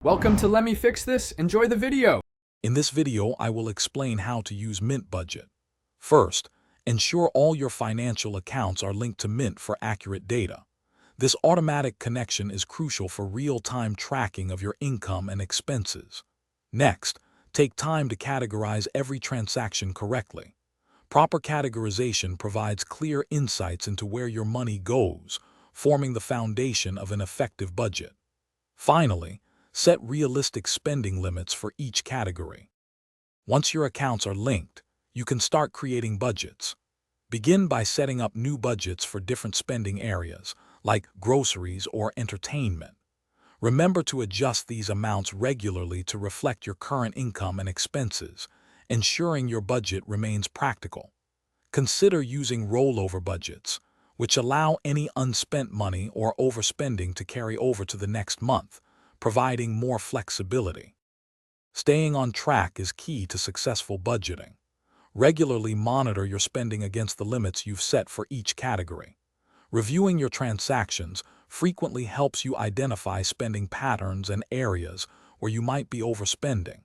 Welcome to Let Me Fix This. Enjoy the video. In this video, I will explain how to use Mint Budget. First, ensure all your financial accounts are linked to Mint for accurate data. This automatic connection is crucial for real-time tracking of your income and expenses. Next, take time to categorize every transaction correctly. Proper categorization provides clear insights into where your money goes, forming the foundation of an effective budget. Finally, set realistic spending limits for each category. Once your accounts are linked, you can start creating budgets. Begin by setting up new budgets for different spending areas, like groceries or entertainment. Remember to adjust these amounts regularly to reflect your current income and expenses, ensuring your budget remains practical. Consider using rollover budgets, which allow any unspent money or overspending to carry over to the next month, providing more flexibility. Staying on track is key to successful budgeting. Regularly monitor your spending against the limits you've set for each category. Reviewing your transactions frequently helps you identify spending patterns and areas where you might be overspending.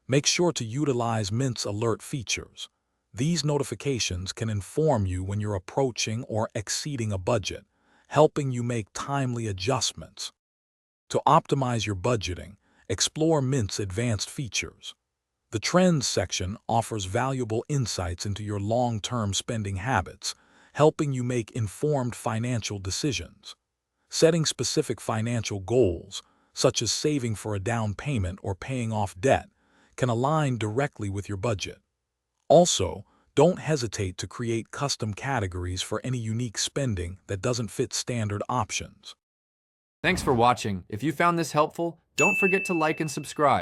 Make sure to utilize Mint's alert features. These notifications can inform you when you're approaching or exceeding a budget, helping you make timely adjustments. To optimize your budgeting, explore Mint's advanced features. The Trends section offers valuable insights into your long-term spending habits, helping you make informed financial decisions. Setting specific financial goals, such as saving for a down payment or paying off debt, can align directly with your budget. Also, don't hesitate to create custom categories for any unique spending that doesn't fit standard options. Thanks for watching. If you found this helpful, don't forget to like and subscribe.